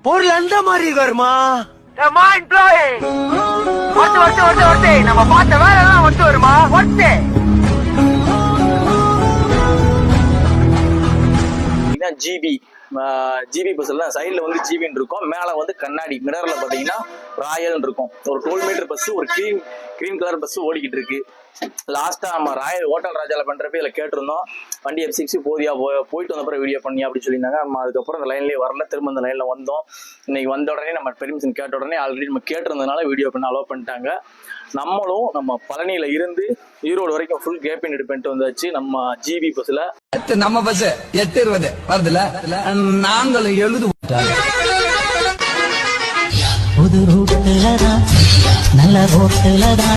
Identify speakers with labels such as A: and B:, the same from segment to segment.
A: பொருள் அந்த மாதிரி வருமா?
B: Mind blowing. ஒருத்தே நம்ம பார்த்த வேலை எல்லாம் வருமா?
C: ஜிபி பஸ்ல சைட்ல வந்து ஜிபின்னு இருக்கும், மேல வந்து கண்ணாடி மிரர்ல பாத்தீங்கன்னா ராயல் இருக்கும். ஒரு 12 மீட்டர் பஸ், ஒரு கிரீம் கலர் பஸ் ஓடிக்கிட்டு இருக்கு. லாஸ்டா நம்ம ராயல் ஹோட்டல் ராஜால பண்றப்ப இதுல கேட்டிருந்தோம், வண்டி F6 போதியா போயிட்டு வந்த அப்புறம் வீடியோ பண்ணி அப்படின்னு சொல்லியிருந்தாங்க. நம்ம அதுக்கப்புறம் அந்த லைன்லயே வரல, திரும்ப அந்த லைன்ல வந்தோம். இன்னைக்கு வந்த உடனே நம்ம பெர்மிஷன் கேட்ட உடனே ஆல்ரெடி நம்ம கேட்டிருந்ததுனால வீடியோ பண்ண அலோவ் பண்ணிட்டாங்க. நம்மளும் நம்ம பழனியில இருந்து ஈரோடு வரைக்கும் ஃபுல் கேப்பிங் எடுப்பிட்டு வந்தாச்சு நம்ம ஜிபி பஸ்ல.
D: நம்ம பஸ் 8:20 வருதுல, நாங்களும் எழுது
E: புது ரூட்டுல தான் நல்ல ரோட்டுல தான்.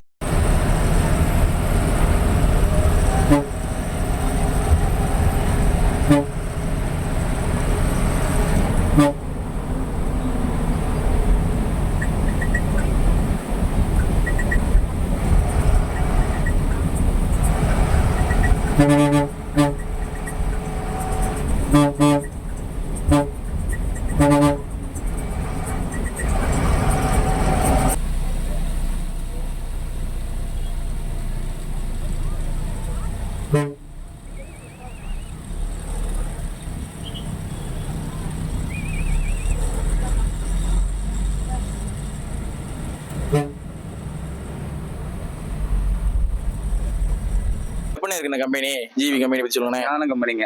C: இருக்கு கம்பெனி ஜிவி கம்பெனி பத்தி சொல்லுங்க.
D: கம்பெனிங்க,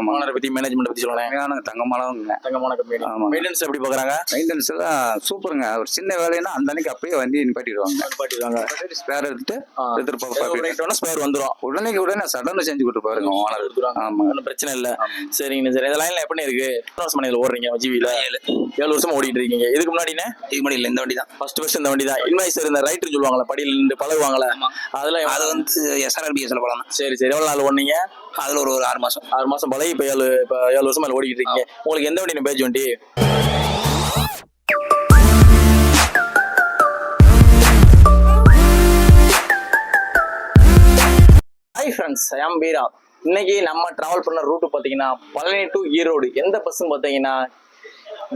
C: ஓனரை பத்தி மேனேஜ்மெண்ட் பத்தி சொல்லுங்க. தங்கமான கம்பெனி. மெயின்டெனன்ஸ் எப்படி பாக்குறாங்க?
D: மெயின்டெனன்ஸ் எல்லாம் சூப்பருங்க. ஒரு சின்ன வேலைன்னா அந்த அன்னைக்கு அப்படியே வண்டி நிப்பாட்டிடுவாங்க. ஸ்பேர் எடுத்துட்டு
C: ஸ்பேர் வந்துடும்.
D: உடனே சடனை செஞ்சு கொடுத்து பாருங்க ஓனர்.
C: ஆமா, ஒன்றும் பிரச்சனை இல்லை. சரிங்க சார். இந்த லைன்ல எப்படி இருக்கு? மணியில் ஓடுறீங்க ஜிவில 7 வருஷமா ஓடிட்டு இருக்கீங்க. இதுக்கு முன்னாடினே
D: இல்லை, இந்த வண்டி தான்
C: ஃபர்ஸ்ட் இந்த வண்டி தான். இன்வாய்ஸ் இந்த ரைட்டர் சொல்லுவாங்களா, படியில் நின்று பழகுவாங்களா, அதெல்லாம்
D: அது வந்து SRBSல போலாம்.
C: சரி. எவ்வளவு நாள் ஓடுனீங்க?
D: அதுல ஒரு 6 மாசம்
C: பழகி இப்ப 7 வருஷமா ஓடிக்கிட்டு இருக்கீங்க. உங்களுக்கு எந்த வண்டி பேஜ் வண்டி? ஹாய் ஃப்ரெண்ட்ஸ், ஐ ஆம் வீரா. இன்னைக்கு நம்ம டிராவல் பண்ண ரூட் பாத்தீங்கன்னா பழனி டு ஈரோடு. எந்த பஸ்ன்னு பாத்தீங்கன்னா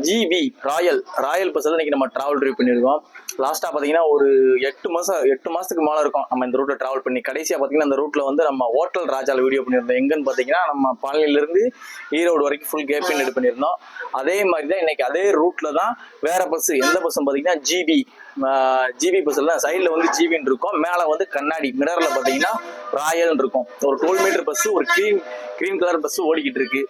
C: ஜிபி ராயல் பஸ்ல இன்னைக்கு நம்ம டிராவல் ட்ரைவ் பண்ணியிருக்கோம். லாஸ்டா பாத்தீங்கன்னா ஒரு 8 மாசத்துக்கு மேல இருக்கும் நம்ம இந்த ரூட்ல டிராவல் பண்ணி. கடைசியா பாத்தீங்கன்னா இந்த ரூட்ல வந்து நம்ம ஹோட்டல் ராஜால வீடியோ பண்ணியிருந்தோம். எங்கன்னு பாத்தீங்கன்னா நம்ம பழனில இருந்து ஈரோடு வரைக்கும் ஃபுல் கேப்பிங் எடுத்து பண்ணியிருந்தோம். அதே மாதிரி தான் இன்னைக்கு அதே ரூட்ல தான் வேற பஸ். எந்த பஸ் பாத்தீங்கன்னா ஜிபி பஸ்ல தான் சைட்ல வந்து ஜிபின்னு இருக்கும், மேல வந்து கண்ணாடி மிரர்ல பாத்தீங்கன்னா ராயல் இருக்கும். ஒரு 12 மீட்டர் பஸ், ஒரு கிரீம் கலர் பஸ் ஓடிக்கிட்டு இருக்கு.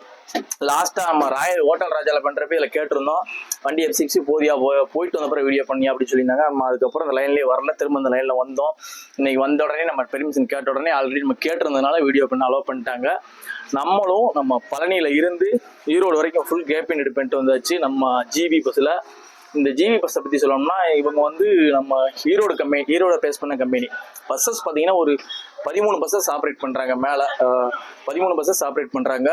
C: லாஸ்டா நம்ம ராயல் ஹோட்டல் ராஜால பண்றப்ப இதுல கேட்டிருந்தோம், வண்டி F6 போதியா போயிட்டு வந்த அப்புறம் வீடியோ பண்ணி அப்படின்னு சொல்லியிருந்தாங்க. நம்ம அதுக்கப்புறம் அந்த லைன்லயே வரல, திரும்ப அந்த லைன்ல வந்தோம். இன்னைக்கு வந்த உடனே நம்ம பெர்மிஷன் கேட்ட உடனே ஆல்ரெடி நம்ம கேட்டிருந்ததுனால வீடியோ பண்ண அலோவ் பண்ணிட்டாங்க. நம்மளும் நம்ம பழனியில இருந்து ஈரோடு வரைக்கும் ஃபுல் கேப்பிங் எடுப்பிட்டு வந்தாச்சு நம்ம ஜிபி பஸ்ல. இந்த ஜிவி பஸ்ஸை பற்றி சொல்லணும்னா, இவங்க வந்து நம்ம ஈரோடு பேஸ் பண்ண கம்பெனி. பஸ்ஸஸ் பார்த்தீங்கன்னா ஒரு 13 பஸ்ஸஸ் ஆப்ரேட் பண்ணுறாங்க. மேலே 13 பஸ்ஸஸ் ஆப்ரேட் பண்ணுறாங்க.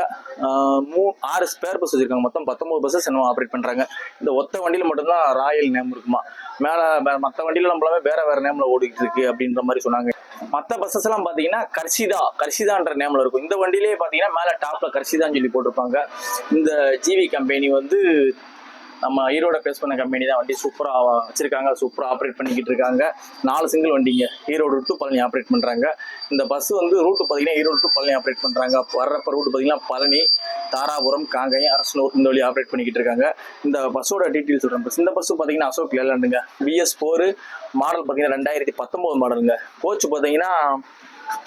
C: 6 ஸ்பேர் பஸ் வச்சுருக்காங்க. மொத்தம் 19 பஸ்ஸஸ் என்ன ஆப்ரேட் பண்ணுறாங்க. இந்த ஒத்த வண்டியில் மட்டும்தான் ராயல் நேம் இருக்குமா. மேலே மற்ற வண்டியில் நம்மளாமே வேறு நேமில் ஓடிக்கிட்டு இருக்கு அப்படின்ற மாதிரி சொன்னாங்க. மற்ற பஸ்ஸஸ் எல்லாம் பார்த்தீங்கன்னா கர்ஷிதான்ற நேமில் இருக்கும். இந்த வண்டியிலே பார்த்தீங்கன்னா மேலே டாப்பில் கர்ஷிதான்னு சொல்லி போட்டிருப்பாங்க. இந்த ஜிவி கம்பெனி வந்து நம்ம ஈரோட பேஸ் பண்ண கம்பெனி தான். வண்டி சூப்பராக வச்சிருக்காங்க, சூப்பராக ஆப்ரேட் பண்ணிக்கிட்டு இருக்காங்க. 4 சிங்கிள் வண்டிங்க ஈரோடு டு பழனி ஆப்ரேட் பண்ணுறாங்க. இந்த பஸ் வந்து ரூட்டு பார்த்தீங்கன்னா ஈரோடு டு பழனி ஆப்ரேட் பண்ணுறாங்க. வர்றப்ப ரூட்டு பார்த்தீங்கன்னா பழனி, தாராபுரம், காங்கயம், அரசனூர் இந்த வழி ஆப்ரேட் பண்ணிக்கிட்டு இருக்காங்க. இந்த பஸ்ஸோட டீட்டெயில்ஸ் சொல்கிறேன். பஸ் இந்த பஸ்ஸு பார்த்தீங்கன்னா அசோக் லேலண்டுங்க. BS4 மாடல் பார்த்தீங்கன்னா 2019 மாடலுங்க. கோச் பார்த்தீங்கன்னா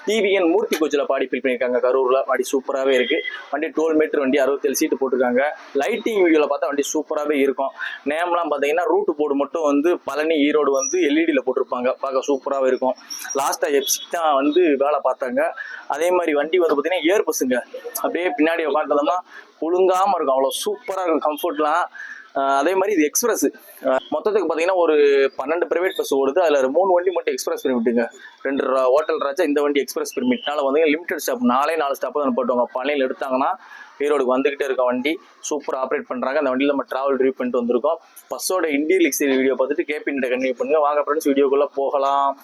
C: டிவிஎன் மூர்த்தி கோச்சில் பாடி ஃபில் பண்ணியிருக்காங்க. கரூரில் வண்டி சூப்பராகவே இருக்குது. வண்டி 12 மீட்டர் வண்டி, 67 சீட்டு போட்டிருக்காங்க. லைட்டிங் வீடியோவில் பார்த்தா வண்டி சூப்பராகவே இருக்கும். நேம்லாம் பார்த்தீங்கன்னா ரூட்டு போர்டு மட்டும் வந்து பழனி ஈரோடு வந்து எல்இடியில் போட்டிருப்பாங்க. பார்க்க சூப்பராகவே இருக்கும். லாஸ்ட்டாக F6 தான் வந்து வேலை பார்த்தாங்க. அதே மாதிரி வண்டி வந்து பார்த்தீங்கன்னா ஏர் பஸ்ஸுங்க. அப்படியே பின்னாடி உட்காந்துட்டோம்னா ஒழுங்காமல் இருக்கும், அவ்வளோ சூப்பராக இருக்கும், கம்ஃபர்ட்லாம். அதே மாதிரி இது எக்ஸ்பிரஸ். மொத்தத்துக்கு பார்த்தீங்கன்னா ஒரு 12 பிரைவேட் பஸ் ஓடுது. அதில் 3 வண்டி மட்டும் எக்ஸ்பிரஸ் பெர்மிட்டுங்க. 2 ஹோட்டல் ராஜா, இந்த வண்டி எக்ஸ்பிரஸ் பெர்மிட்னால வந்து லிமிடெட் ஸ்டாப் 4 ஸ்டாப் தான் போட்டுவாங்க. பழனியில் எடுத்தாங்கன்னா ஈரோடுக்கு வந்துகிட்டே இருக்க வண்டி சூப்பர் ஆப்ரேட் பண்ணுறாங்க. அந்த வண்டியில் நம்ம டிராவல் ரிவ்யூ பண்ணிட்டு வந்திருக்கோம். பஸ்ஸோட இன்டீரியல் எக்ஸ்டீரியர் வீடியோ பார்த்துட்டு கேபின் கண்டினியூ பண்ணுங்க. வாங்க ஃப்ரெண்ட்ஸ், வீடியோக்குள்ளே போகலாம்.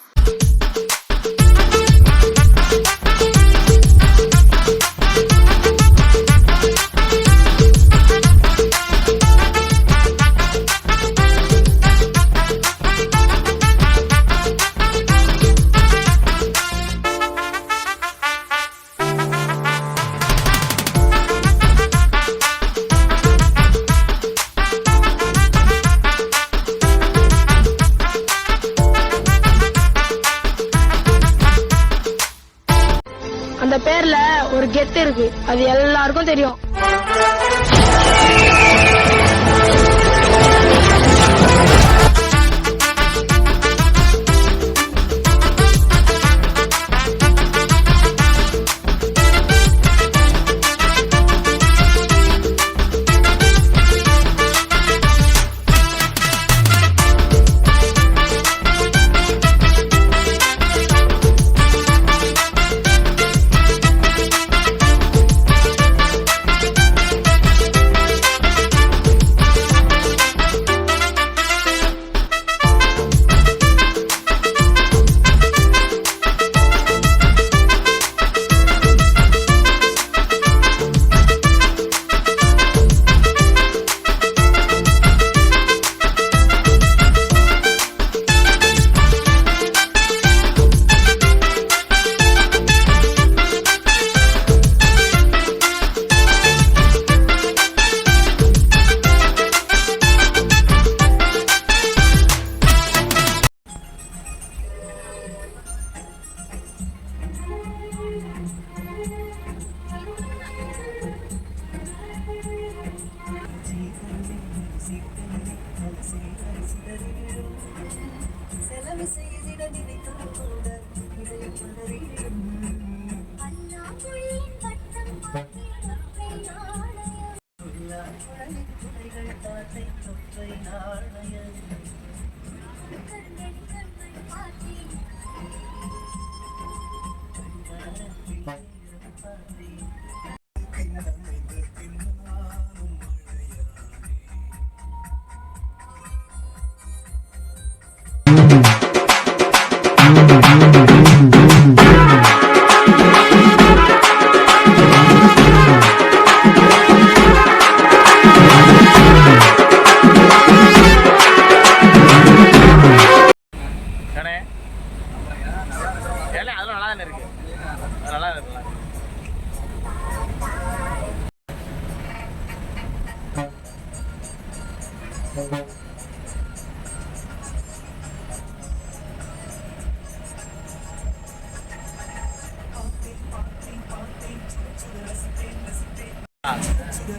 A: கெத்து இருக்கு, அது எல்லாருக்கும் தெரியும்.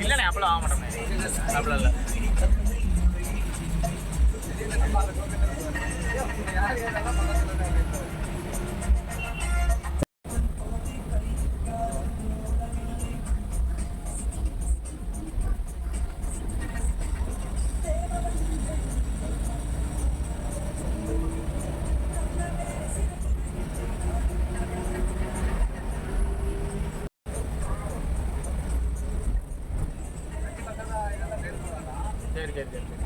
C: இல்லண்ணே அப்பெல்லாம் வாங்க மாட்டோம். அப்பெல்லாம் இல்லை. சரி சரி சரி.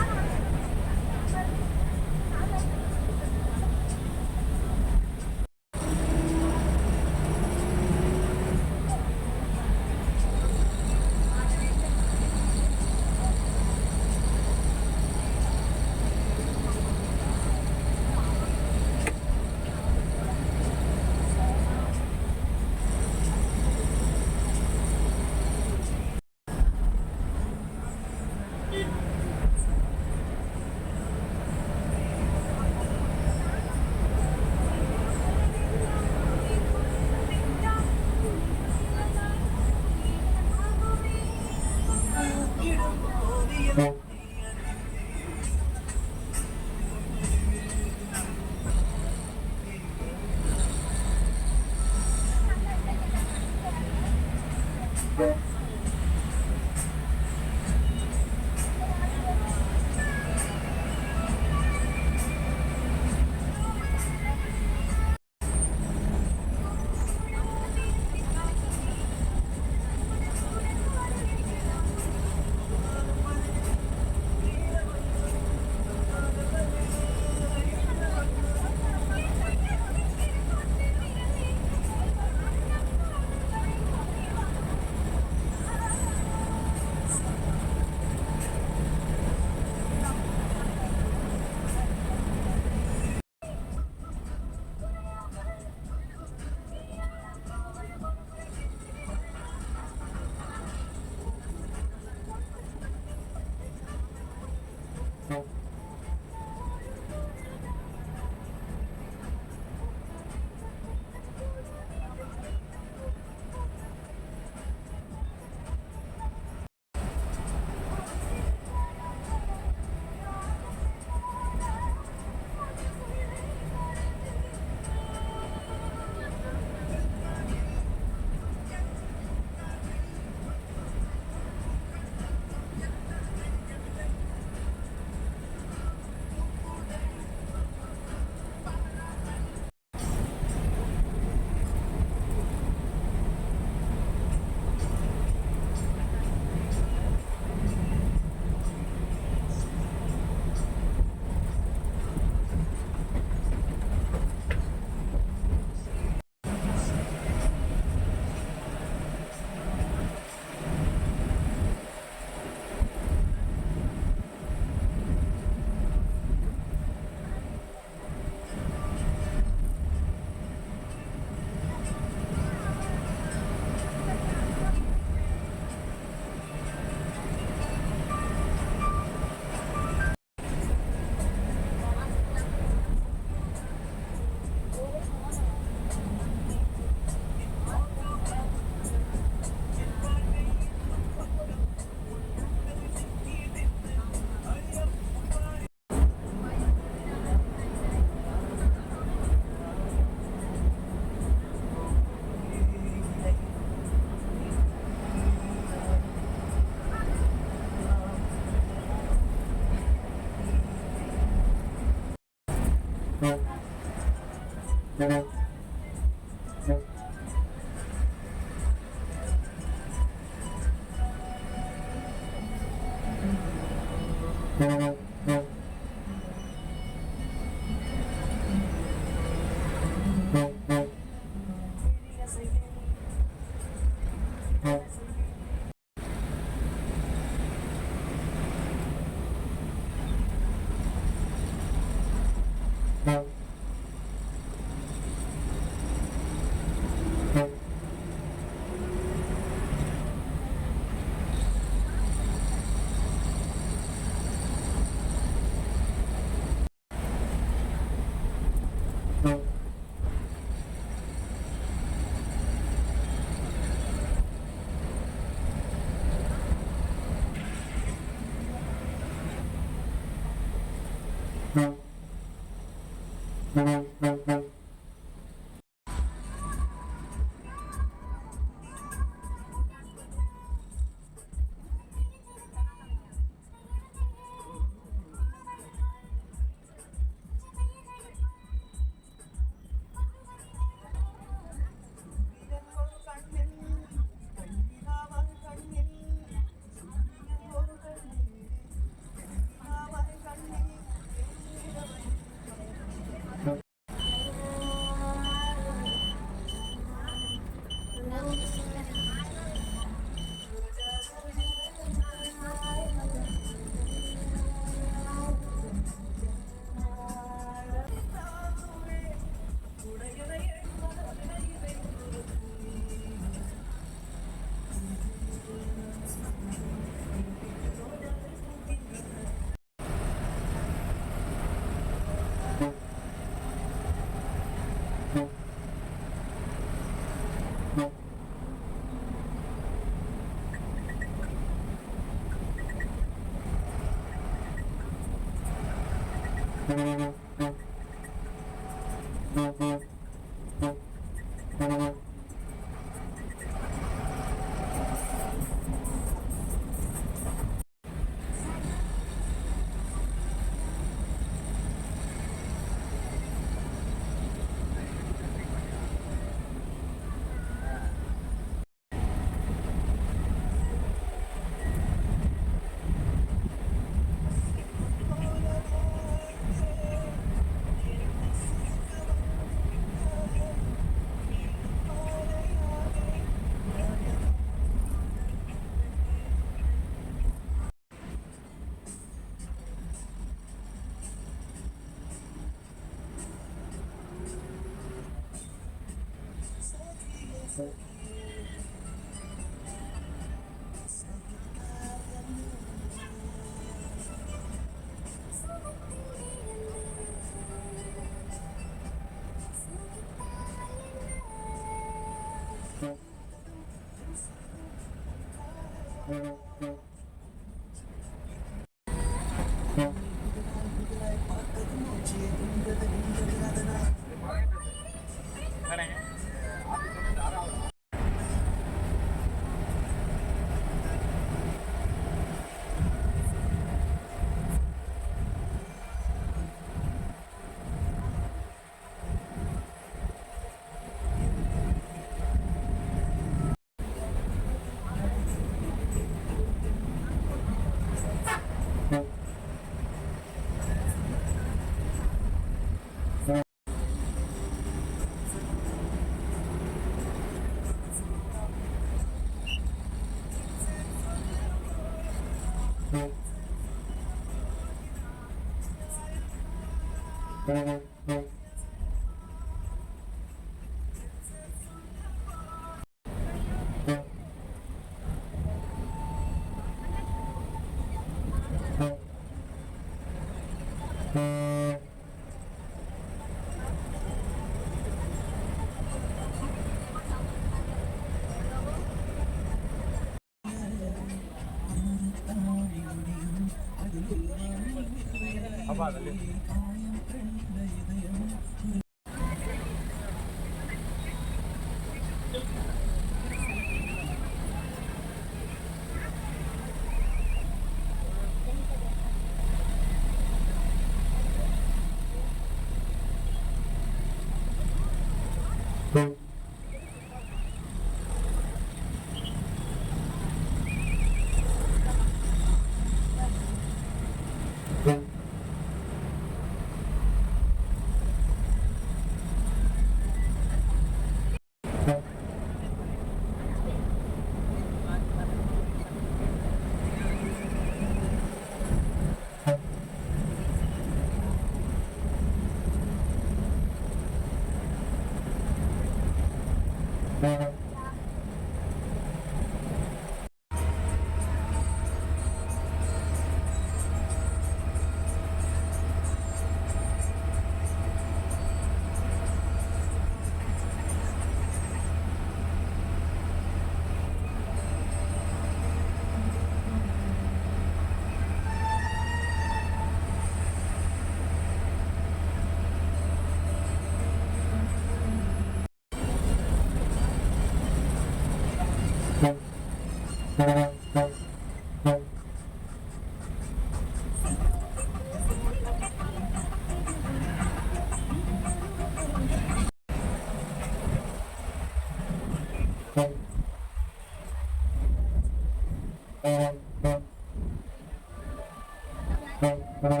C: ஃப்ரெண்ட்ஸ்,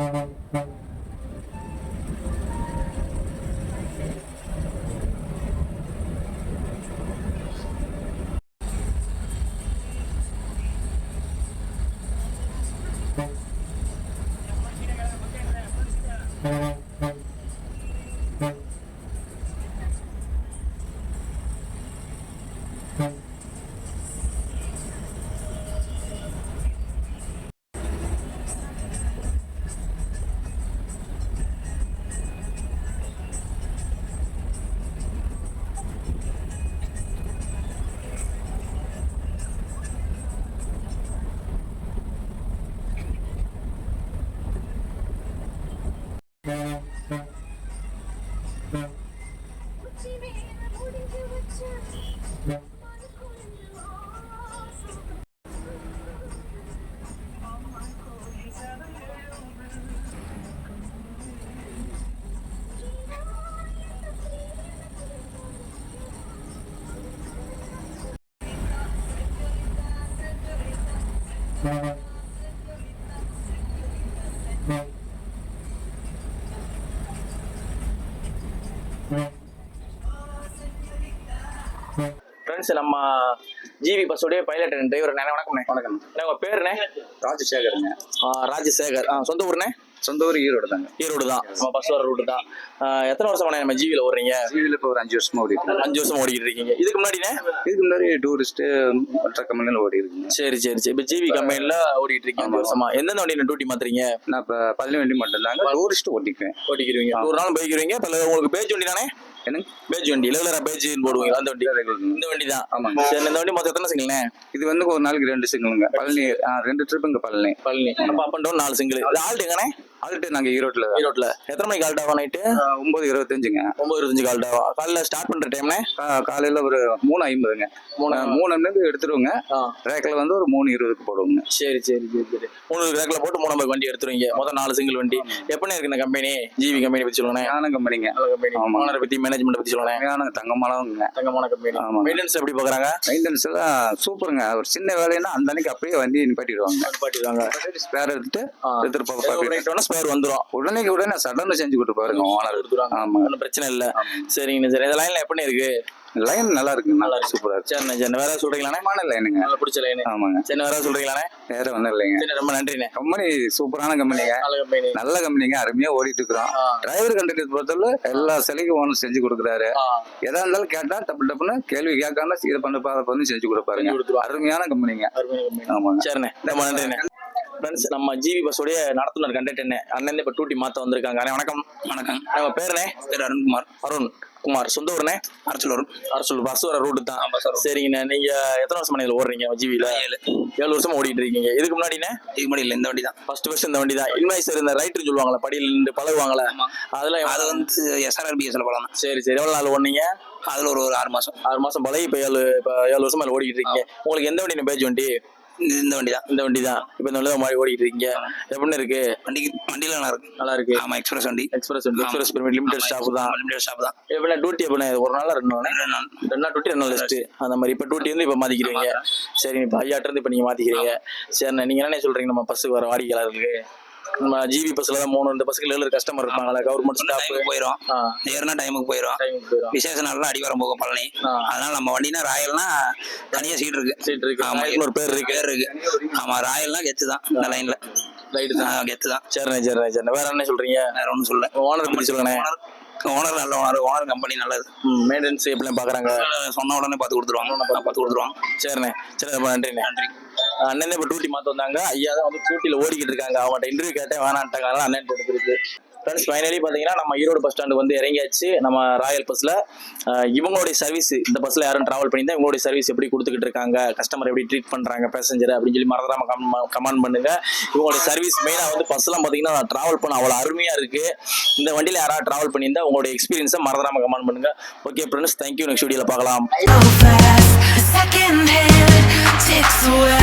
C: நம்ம ஜிவி பஸ்ஸோடைய பைலட் டிரைவர் வணக்கம்ண்ணே.
D: வணக்கம்.
C: உங்க பேருண்ணே?
D: ராஜசேகருங்க.
C: ராஜசேகர். சொந்த ஊர்ண்ணே?
D: சொந்த ஊர் ஈரோடு தாங்க.
C: ஈரோடு தான். நம்ம பஸ் வர ரூட்டு தான். எத்தனை வருஷம் நம்ம ஜிவியில் ஓடுறீங்க?
D: ஜிவியில் இப்போ ஒரு 5 வருஷமா ஓடிட்டு.
C: 5 வருஷம் ஓடிக்கிட்டு இருக்கீங்க. இதுக்கு முன்னாடிண்ணே?
D: இதுக்கு முன்னாடி டூரிஸ்ட் மற்ற கம்பெனியில் ஓடி இருக்குங்க.
C: சரி. இப்போ ஜிவி கம்பெனியில் ஓடிட்டு இருக்கீங்க 5 வருஷமா. எந்தெந்த வண்டியில் டியூட்டி மாத்துறீங்க?
D: நான் இப்போ 15 வண்டி மட்டும் தாங்க டூரிஸ்ட்
C: ஓட்டிக்கிறீங்க. ஒரு நாள் போய்க்கிறீங்க. இப்போ உங்களுக்கு பேஜ் வண்டி தானே?
D: என்னங்க
C: பேஜ் வண்டி ரெகுலரா பேஜ் போடுவீங்க? அந்த வண்டி இந்த வண்டி தான்.
D: ஆமாங்க.
C: சரி, இந்த வண்டி மொத்தம் எத்தனை சிங்கிள்ண்ணே?
D: இது வந்து ஒரு நாளைக்கு 2 சிங்கிளுங்க. பழனி 2 ட்ரிப் இங்கே பழனி.
C: அப்போ up and down 4 single. Halt எங்கண்ணே?
D: ஆல்ட்டு நாங்கள் ஈரோட்டில்.
C: எத்தனை மணிக்கு ஆல்ட் ஆகும்? நைட்டு
D: 9:25ங்க.
C: 9:25 ஆல்ட் ஆகும். காலையில் ஸ்டார்ட் பண்ற டைம்ண்ணே?
D: காலையில் ஒரு 3:50ங்க. 3:00 எடுத்துருவோங்க. ரேக்கில் வந்து ஒரு 3:20க்கு போடுவோங்க.
C: சரி. 3 ரேக்கில் போட்டு 3 வண்டி எடுத்துருவீங்க. மொத்தம் 4 சிங்கிள் வண்டி. எப்படின்னு இருக்கு இந்த கம்பெனி? ஜிவி கம்பெனி பற்றி சொல்லுங்க.
D: ஞான கம்பெனிங்க.
C: ஓனரை பத்தி, மேனேஜ்மெண்ட் பத்தி சொல்லுங்க. தங்கமான கம்பெனி. மெயின்டெனன்ஸ் எப்படி பாக்குறாங்க?
D: மெயின்டெனன்ஸ் எல்லாம் சூப்பருங்க. ஒரு சின்ன வேலைன்னா அந்த அன்னைக்கு அப்படியே வண்டி நிப்பாட்டிடுவாங்க. ஸ்பேர் எடுத்துட்டு
C: ஸ்பேர் வந்துரும்.
D: உடனே சடன்னு செஞ்சு கொடுத்து பாருங்க ஓனர். ஆமா,
C: ஒன்றும் பிரச்சனை இல்லை. சரிங்க. இந்த லைன்ல எப்படி இருக்கு?
D: லைன் நல்லா இருக்கு. நல்லா சூப்பரா இருக்கு.
C: சரிண்ணே. வேற சொல்றீங்களாண்ணே?
D: மான லைனுங்க.
C: நல்லா பிடிச்ச லைன்.
D: ஆமாங்க.
C: சரி, வேற சொல்றீங்களாண்ணே?
D: வேற ஒன்றும் இல்லைங்க.
C: சரி, ரொம்ப நன்றிண்ணே.
D: கம்பெனி சூப்பரான கம்பெனிங்க. நல்ல கம்பெனிங்க. அருமையா ஓடிட்டு இருக்கிறோம். டிரைவர் கண்டக்டர் பொறுத்தவரை எல்லா சிலைக்கும் ஓனர் செஞ்சு கொடுக்குறாரு. எதா இருந்தாலும் கேட்டா டப்புன்னு கேள்வி கேட்காம இதை பண்ணி செஞ்சு கொடுப்பாருங்க. அருமையான கம்பெனிங்க. ஆமாங்க.
C: சரிண்ணே, ரொம்ப நன்றிண்ணே. ஃப்ரெண்ட்ஸ், நம்ம ஜிவி பஸ்ஸோடைய நடத்துனர் கண்டக்டர் அண்ணன் இப்போ டூட்டி மாற்ற வந்திருக்காங்க. வணக்கம். நம்ம பேருண்ணே?
D: பேர்
C: அருண்குமார். சொந்த ஊர்ண்ணே? அரசூர். பஸ் வர ரூட்டு தான். சரிங்கண்ணே. நீங்க எத்தனை வருஷமா இதில் ஓடுறீங்க ஜிவியில்? 7 வருஷமா ஓடிட்டு இருக்கீங்க. இதுக்கு முன்னாடிண்ணே?
D: இதுக்கு முன்னாடி இல்லை, இந்த வண்டி தான்.
C: ஃபர்ஸ்ட் இந்த வண்டி தான். இன்வாய்ஸ் இந்த ரைட்டர்னு சொல்லுவாங்களா, படியில் நின்று பழகுவாங்களே, அதெல்லாம்
D: அது வந்து SRRBSல போகலாம்.
C: சரி. எவ்வளோ நாள் ஓடுனீங்க?
D: அதில் ஒரு 6 மாசம்
C: பழகி இப்போ 7 வருஷமா ஓடிக்கிட்டு இருக்கீங்க. உங்களுக்கு எந்த வண்டி பேஜ் வண்டி?
D: இந்த வண்டி தான்.
C: இப்போ இந்த வண்டி மாதிரி ஓடிட்டு இருக்கீங்க. எப்படின்னு இருக்கு?
D: வண்டியில நல்லா இருக்கு. ஆமா, எக்ஸ்பிரஸ்
C: பெர்மிட் லிமிடெட் ஸ்டாப் தான். எப்படின்னா டியூட்டி எப்படின்னா ஒரு நாள் 2 நாள் டியூட்டி 2 நாள் ரெஸ்ட் அந்த மாதிரி. இப்போ டியூட்டி வந்து இப்போ மாத்திக்கிறீங்க. சரி, இப்போ ஐயாட்ட இருந்து இப்போ நீங்க மாத்திக்கிறீங்க. சரிண்ணே. நீங்க என்ன சொல்றீங்க? நம்ம பஸ்ஸுக்கு வர வாடிக்கையாளருக்கு நம்ம ஜிவி பஸ்ல தான் 3 பஸ்ஸுக்கு 7 கஸ்டமர் இருப்பாங்களா? கவர்மெண்ட் ஸ்டாஃப் போயிடும்.
D: ஏறினா டைமுக்கு போயிடும். விசேஷ நாள்லாம் அடிவாரம் போகும் பழனி. அதனால நம்ம வண்டினா ராயல்னா தனியா சீட் இருக்கு. ஆமா, இன்னொரு பேர் இருக்கு. ஆமா, ராயல்னா கெத்து தான். இந்த லைன்ல ரைட்டு தான், கெத்து தான்.
C: சரிண்ணே. வேற என்ன சொல்றீங்க?
D: வேற ஒன்றும் சொல்ல.
C: ஓனர் பத்தி சொல்லுங்க.
D: ஓனர் நல்ல ஓனர் கம்பெனி நல்லது.
C: மெயின்டெனன்ஸ் எப்படிலாம் பாக்குறாங்க?
D: சொன்ன உடனே பார்த்து கொடுத்துருவாங்க.
C: சரிண்ணே. ரொம்ப நன்றிண்ணே. அண்ணன் இப்போ டியூட்டி மாற்ற வந்தாங்க. ஐயா தான் வந்து டியூட்டியில் ஓடிக்கிட்டு இருக்காங்க. அவங்கள்ட்ட இன்டர்வியூ கேட்டேன், வேணான்ட்டாங்க. அதனால அண்ணன் எடுத்துருக்கு. ஃப்ரெண்ட்ஸ், ஃபைனலி பார்த்தீங்கன்னா நம்ம ஈரோடு பஸ் ஸ்டாண்டு வந்து இறங்கியாச்சு. நம்ம ராயல் பஸ்ஸில் இவங்களுடைய சர்வீஸ், இந்த பஸ்ஸில் யாரும் ட்ராவல் பண்ணி தான் இவங்களுடைய சர்வீஸ் எப்படி கொடுத்துக்கிட்டு இருக்காங்க, கஸ்டமர் எப்படி ட்ரீட் பண்ணுறாங்க பேசஞ்சர் அப்படின்னு சொல்லி மறந்துடாம கமெண்ட் பண்ணுங்க. இவங்களுடைய சர்வீஸ் மெயினாக வந்து பஸ்ஸெல்லாம் பார்த்தீங்கன்னா ட்ராவல் பண்ண அவ்வளோ அருமையாக இருக்குது. இந்த வண்டியில் யாராவது ட்ராவல் பண்ணியிருந்தால் உங்களுடைய எக்ஸ்பீரியன்ஸை மறந்துடாம கமெண்ட் பண்ணுங்க. Okay friends, thank you. நெக்ஸ்ட் வீடியோவில் பார்க்கலாம்.
F: Second hand ticks away.